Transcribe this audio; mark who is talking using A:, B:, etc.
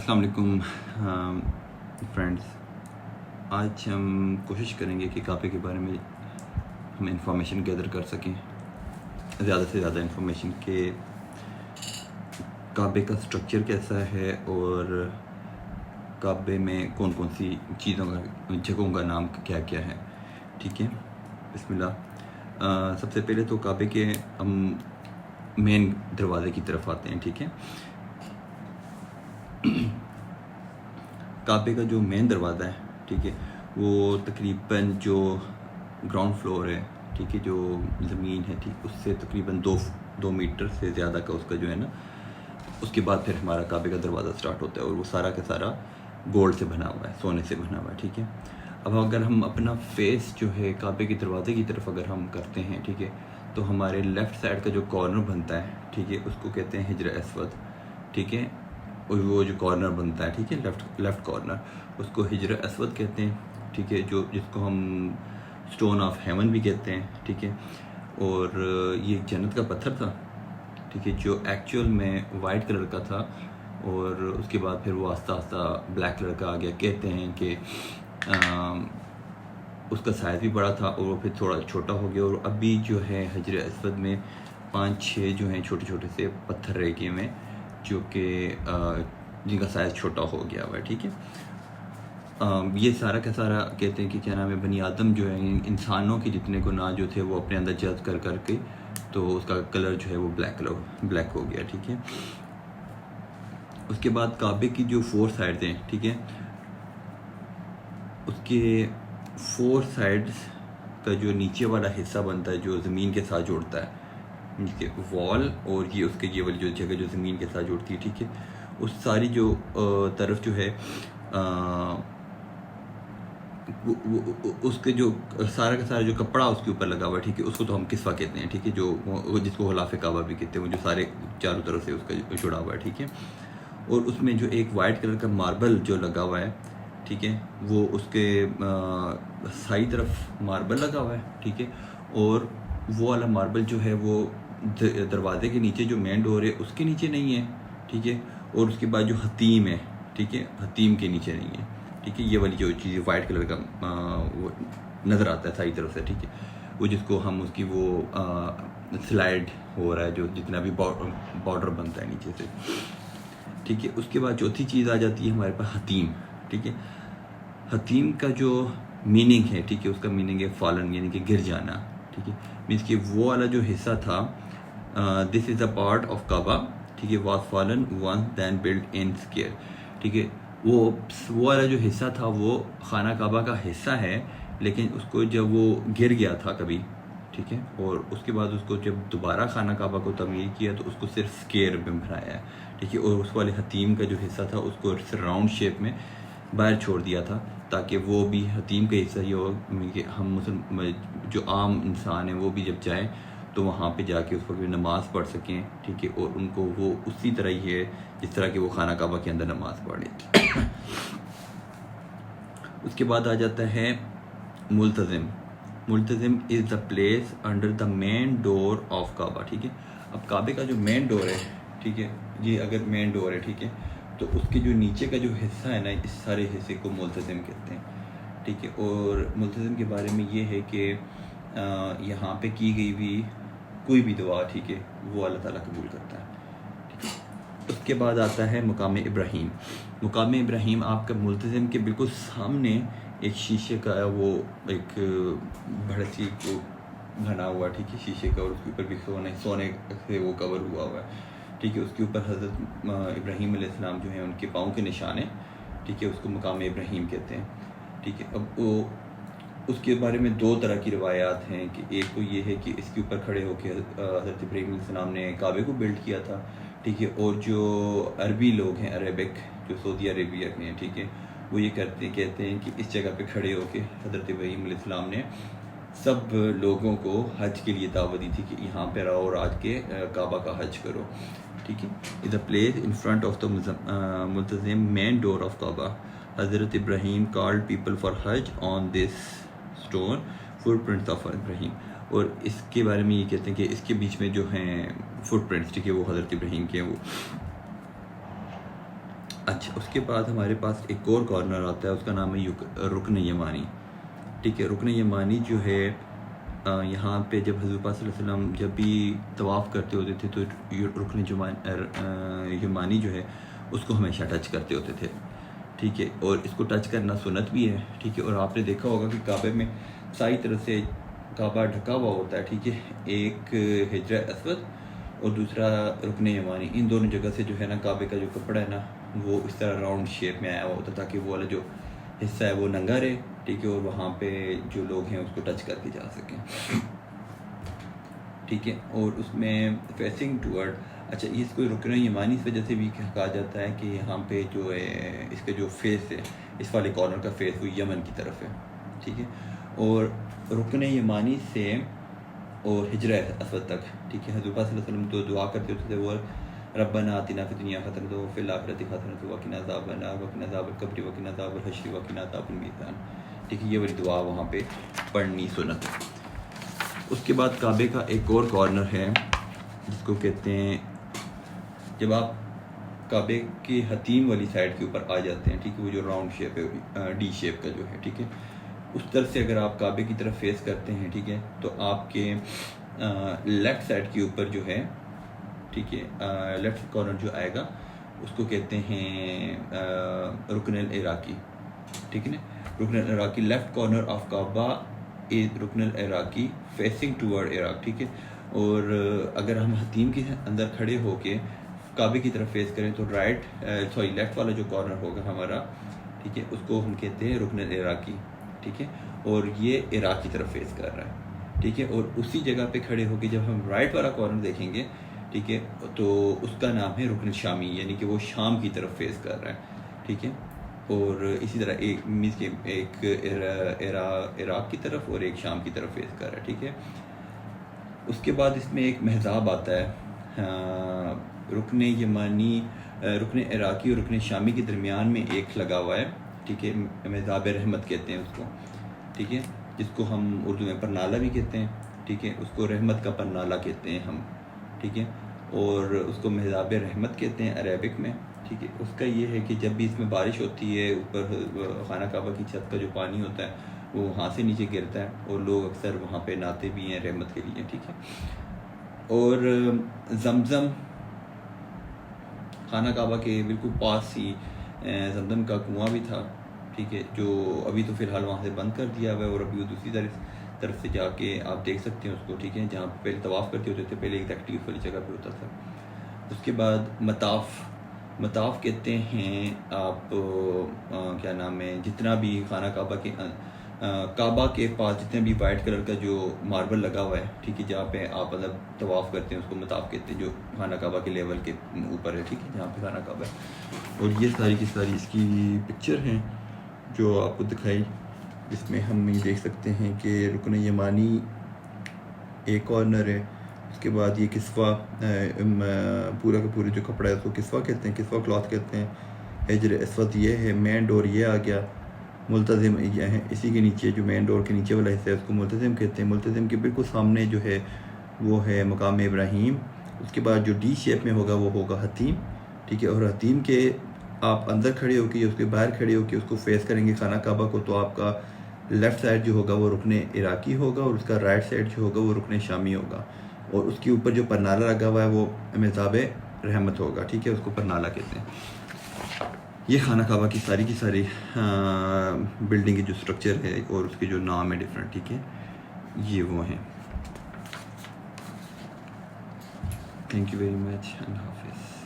A: السلام علیکم فرینڈس، آج ہم کوشش کریں گے کہ کعبے کے بارے میں ہم انفارمیشن گیدر کر سکیں، زیادہ سے زیادہ انفارمیشن کہ کعبے کا سٹرکچر کیسا ہے اور کعبے میں کون کون سی چیزوں کا جگہوں کا نام کیا کیا ہے. ٹھیک ہے، بسم اللہ. سب سے پہلے تو کعبے کے ہم مین دروازے کی طرف آتے ہیں. ٹھیک ہے، کعبے کا جو مین دروازہ ہے، ٹھیک ہے، وہ تقریباً جو گراؤنڈ فلور ہے، ٹھیک ہے، جو زمین ہے، ٹھیک، اس سے تقریباً دو میٹر سے زیادہ کا اس کا جو ہے نا، اس کے بعد پھر ہمارا کعبے کا دروازہ سٹارٹ ہوتا ہے اور وہ سارا کا سارا گولڈ سے بنا ہوا ہے، سونے سے بنا ہوا ہے. ٹھیک ہے، اب اگر ہم اپنا فیس جو ہے کعبے کے دروازے کی طرف اگر ہم کرتے ہیں، ٹھیک ہے، تو ہمارے لیفٹ سائڈ کا جو کارنر بنتا ہے، ٹھیک ہے، اس کو کہتے ہیں حجر اسود. ٹھیک ہے، اور وہ جو کارنر بنتا ہے، ٹھیک ہے، لیفٹ کارنر، اس کو حجر اسود کہتے ہیں. ٹھیک ہے، جس کو ہم اسٹون آف ہیون بھی کہتے ہیں. ٹھیک ہے، اور یہ جنت کا پتھر تھا، ٹھیک ہے، جو ایکچوئل میں وائٹ کلر کا تھا اور اس کے بعد پھر وہ آہستہ آہستہ بلیک کلر کا آ گیا. کہتے ہیں کہ اس کا سائز بھی بڑا تھا اور وہ پھر تھوڑا چھوٹا ہو گیا، اور ابھی جو ہے حجر اسود میں 5-6 جو ہیں چھوٹے چھوٹے سے پتھر رہ گئے ہیں، جو کہ جن کا سائز چھوٹا ہو گیا ہوا ہے. ٹھیک ہے، یہ سارا کا سارا کہتے ہیں کہ کیا نام ہے، بنی آدم جو ہے، انسانوں کے جتنے گناہ جو تھے وہ اپنے اندر جذب کر کے تو اس کا کلر جو ہے وہ بلیک ہو گیا. ٹھیک ہے، اس کے بعد کعبے کی جو 4 سائڈز ہیں، ٹھیک ہے، اس کے 4 سائڈز کا جو نیچے والا حصہ بنتا ہے جو زمین کے ساتھ جوڑتا ہے، وال، اور یہ اس کے یہ والی جو جگہ جو زمین کے ساتھ جوڑتی ہے، ٹھیک ہے، اس ساری جو طرف جو ہے اس کے جو سارا کا سارا جو کپڑا اس کے اوپر لگا ہوا ہے، ٹھیک ہے، اس کو تو ہم کسوہ کہتے ہیں. ٹھیک ہے، جو جس کو غلاف کعبہ بھی کہتے ہیں، وہ جو سارے چاروں طرف سے اس کا جڑا ہوا ہے. ٹھیک ہے، اور اس میں جو ایک وائٹ کلر کا ماربل جو لگا ہوا ہے، ٹھیک ہے، وہ اس کے ساری طرف ماربل لگا ہوا ہے. ٹھیک ہے، اور وہ والا ماربل جو ہے وہ دروازے کے نیچے جو مین ڈور ہے اس کے نیچے نہیں ہے. ٹھیک ہے، اور اس کے بعد جو حتیم ہے، ٹھیک ہے، حتیم کے نیچے نہیں ہے. ٹھیک ہے، یہ والی جو چیز وائٹ کلر کا وہ نظر آتا ہے ساری طرف سے، ٹھیک ہے، وہ جس کو ہم اس کی وہ سلائڈ ہو رہا ہے، جو جتنا بھی بارڈر بنتا ہے نیچے سے. ٹھیک ہے، اس کے بعد چوتھی چیز آ جاتی ہے ہمارے پاس حتیم. ٹھیک ہے، حتیم کا جو میننگ ہے، ٹھیک ہے، اس کا میننگ ہے فالن، یعنی کہ گر جانا. ٹھیک ہے، مینس کہ وہ والا جو حصہ تھا، دس از اے پارٹ آف کعبہ، ٹھیک ہے، was fallen once then built in square. ٹھیک ہے، وہ والا جو حصہ تھا وہ خانہ کعبہ کا حصہ ہے، لیکن اس کو جب وہ گر گیا تھا کبھی، ٹھیک ہے، اور اس کے بعد اس کو جب دوبارہ خانہ کعبہ کو تعمیر کیا تو اس کو صرف اسکیئر میں بنایا ہے. ٹھیک ہے، اور اس والے حتیم کا جو حصہ تھا اس کو راؤنڈ شیپ میں باہر چھوڑ دیا تھا، تاکہ وہ بھی حتیم کا حصہ ہی ہو کہ ہم جو عام انسان ہیں وہ بھی جب جائیں تو وہاں پہ جا کے اس پر بھی نماز پڑھ سکیں. ٹھیک ہے، اور ان کو وہ اسی طرح ہی ہے جس طرح کہ وہ خانہ کعبہ کے اندر نماز پڑھے. اس کے بعد آ جاتا ہے Multazam. Multazam is the place under the main door of Kaaba. ٹھیک ہے، اب کعبے کا جو مین ڈور ہے، ٹھیک ہے، یہ اگر مین ڈور ہے، ٹھیک ہے، تو اس کے جو نیچے کا جو حصہ ہے نا، اس سارے حصے کو ملتزم کہتے ہیں. ٹھیک ہے، اور ملتزم کے بارے میں یہ ہے کہ یہاں پہ کی گئی بھی کوئی بھی دعا، ٹھیک ہے، وہ اللہ تعالیٰ قبول کرتا ہے. ٹھیک ہے، اس کے بعد آتا ہے مقام ابراہیم. مقام ابراہیم آپ کا ملتزم کے بالکل سامنے ایک شیشے کا وہ ایک بڑی کو بنا ہوا، ٹھیک ہے، شیشے کا، اور اس کے اوپر بھی سونے سے وہ کور ہوا ہوا ہے. ٹھیک ہے، اس کے اوپر حضرت ابراہیم علیہ السلام جو ہیں ان کے پاؤں کے نشان ہیں. ٹھیک ہے، اس کو مقام ابراہیم کہتے ہیں. ٹھیک ہے، اب وہ اس کے بارے میں 2 طرح کی روایات ہیں کہ ایک تو یہ ہے کہ اس کے اوپر کھڑے ہو کے حضرت ابراہیم علیہ السلام نے کعبے کو بلڈ کیا تھا. ٹھیک ہے، اور جو عربی لوگ ہیں، عربک جو سعودی عربیہ کے ہیں، ٹھیک ہے، وہ یہ کہتے ہیں کہ اس جگہ پہ کھڑے ہو کے حضرت ابراہیم علیہ السلام نے سب لوگوں کو حج کے لیے دعوت دی تھی کہ یہاں پہ رہو اور آج کے کعبہ کا حج کرو. ٹھیک ہے، is a place in front of the Multazam main door of Kaaba. Hazrat Ibrahim called people for hajj on this stone footprints of Ibrahim. اور اس کے بارے میں یہ کہتے ہیں کہ اس کے بیچ میں جو ہیں فٹ پرنٹس، ٹھیک ہے، وہ حضرت ابراہیم کے ہیں. وہ اچھا، اس کے بعد ہمارے پاس ایک اور کارنر آتا ہے، اس کا نام ہے رکن یمانی، ٹھیک ہے۔ رکن یمانی جو ہے یہاں پہ جب حضور پاک صلی اللہ علیہ وسلم جب بھی طواف کرتے ہوتے تھے تو رکن یمانی جو ہے اس کو ہمیشہ ٹچ کرتے ہوتے تھے، ٹھیک ہے۔ اور اس کو ٹچ کرنا سنت بھی ہے، ٹھیک ہے۔ اور آپ نے دیکھا ہوگا کہ کعبے میں ساری طرح سے کعبہ ڈھکا ہوا ہوتا ہے، ٹھیک ہے۔ ایک حجر اسود اور دوسرا رکن یمانی، ان دونوں جگہ سے جو ہے نا کعبے کا جو کپڑا ہے نا وہ اس طرح راؤنڈ شیپ میں آیا ہوا ہوتا تاکہ وہ والا جو حصہ ہے وہ ننگا رہے، ٹھیک ہے، اور وہاں پہ جو لوگ ہیں اس کو ٹچ کر کے جا سکیں، ٹھیک ہے۔ اور اس میں فیسنگ ٹورڈ، اچھا اس کو رکن یمانی اس وجہ سے بھی کہا جاتا ہے کہ یہاں پہ جو ہے اس کا جو فیس ہے، اس والے کارنر کا فیس وہ یمن کی طرف ہے، ٹھیک ہے۔ اور رکن یمانی سے اور حجر اسود تک، ٹھیک ہے، حضور پاک صلی اللہ علیہ وسلم تو دعا کرتے ہوتے تھے وہ ربنا آتنا فی الدنیا حسنۃ وفی الآخرۃ حسنۃ وقنا عذاب النار وقنا عذاب القبر وقنا عذاب الحشر وقنا عذاب المیزان، ٹھیک ہے۔ یہ والی دعا وہاں پہ پڑھنی سنت ہے۔ اس کے بعد کعبے کا ایک اور کارنر ہے جس کو کہتے ہیں، جب آپ کعبے کی حتیم والی سائڈ کے اوپر آ جاتے ہیں، ٹھیک ہے، وہ جو راؤنڈ شیپ ہے، ڈی شیپ کا جو ہے، ٹھیک ہے، اس طرف سے اگر آپ کعبے کی طرف فیس کرتے ہیں، ٹھیک ہے، تو آپ کے لیفٹ سائڈ کے اوپر جو ہے، ٹھیک ہے، لیفٹ کارنر جو آئے گا اس کو کہتے ہیں رکن العراقی، ٹھیک ہے نا۔ رکن العراقی، لیفٹ کارنر آف کعبہ از رکن العراقی فیسنگ ٹورڈ عراق، ٹھیک ہے۔ اور اگر ہم حتیم کے اندر کھڑے ہو کے کعبے کی طرف فیس کریں تو لیفٹ والا جو کارنر ہوگا ہمارا، ٹھیک ہے، اس کو ہم کہتے ہیں رکن العراقی، ٹھیک ہے۔ اور یہ عراق کی طرف فیس کر رہا ہے، ٹھیک ہے۔ اور اسی جگہ پہ کھڑے ہو کے جب ہم رائٹ والا کارنر دیکھیں گے، ٹھیک ہے، تو اس کا نام ہے رکن شامی، یعنی کہ وہ شام کی طرف فیس کر رہا ہے، ٹھیک ہے۔ اور اسی طرح ایک عراق کی طرف اور ایک شام کی طرف فیس کر رہا ہے، ٹھیک ہے۔ اس کے بعد اس میں ایک محراب آتا ہے، رکن یمانی، رکن عراقی اور رکن شامی کے درمیان میں ایک لگا ہوا ہے، ٹھیک ہے، محراب رحمت کہتے ہیں اس کو، ٹھیک ہے، جس کو ہم اردو میں پرنالہ بھی کہتے ہیں، ٹھیک ہے، اس کو رحمت کا پرنالہ کہتے ہیں ہم، ٹھیک ہے۔ اور اس کو محراب رحمت کہتے ہیں عربک میں، ٹھیک ہے۔ اس کا یہ ہے کہ جب بھی اس میں بارش ہوتی ہے، اوپر خانہ کعبہ کی چھت کا جو پانی ہوتا ہے وہ وہاں سے نیچے گرتا ہے اور لوگ اکثر وہاں پہ نہاتے بھی ہیں رحمت کے لیے، ٹھیک ہے۔ اور زمزم، خانہ کعبہ کے بالکل پاس ہی زمزم کا کنواں بھی تھا، ٹھیک ہے، جو ابھی تو فی الحال وہاں سے بند کر دیا ہوا ہے، اور ابھی وہ دوسری طرف سے جا کے آپ دیکھ سکتے ہیں اس کو، ٹھیک ہے، جہاں پہ پہلے طواف کرتے ہوتے تھے، پہلے ایک ایکٹیو والی جگہ پہ ہوتا تھا۔ اس کے بعد مطاف کہتے ہیں آپ کیا نام ہے، جتنا بھی خانہ کعبہ کے پاس جتنے بھی وائٹ کلر کا جو ماربل لگا ہوا ہے، ٹھیک ہے، جہاں پہ آپ مطلب طواف کرتے ہیں اس کو مطاف کہتے ہیں، جو خانہ کعبہ کے لیول کے اوپر ہے، ٹھیک ہے، جہاں پہ خانہ کعبہ ہے۔ اور یہ ساری کی ساری اس کی پکچر ہیں جو آپ کو دکھائی، جس میں ہم یہ دیکھ سکتے ہیں کہ رکن یمانی ایک کارنر ہے، اس کے بعد یہ کسوہ، پورا کا پورا جو کپڑا ہے اس کو کسوہ کہتے ہیں، کسوہ کلاتھ کہتے ہیں۔ حجر اسود یہ ہے، مین ڈور یہ آ گیا، ملتزم یہ ہے، اسی کے نیچے جو مین ڈور کے نیچے والا حصہ ہے اس کو ملتزم کہتے ہیں۔ ملتزم کے بالکل سامنے جو ہے وہ ہے مقام ابراہیم، اس کے بعد جو ڈی شیپ میں ہوگا وہ ہوگا حتیم، ٹھیک ہے۔ اور حتیم کے آپ اندر کھڑے ہو کے یا اس کے باہر کھڑے ہو کے اس کو فیس کریں گے خانہ کعبہ کو، تو آپ کا لیفٹ سائڈ جو ہوگا وہ رکن عراقی ہوگا اور اس کا رائٹ سائڈ جو ہوگا وہ رکن شامی ہوگا، اور اس کے اوپر جو پرنالہ لگا ہوا ہے وہ محراب رحمت ہوگا، ٹھیک ہے، اس کو پرنالہ کہتے ہیں۔ یہ خانہ کعبہ کی ساری بلڈنگ کی جو سٹرکچر ہے اور اس کے جو نام ہے ڈفرینٹ، ٹھیک ہے، یہ وہ ہیں۔ تھینک یو ویری مچ، اللہ حافظ۔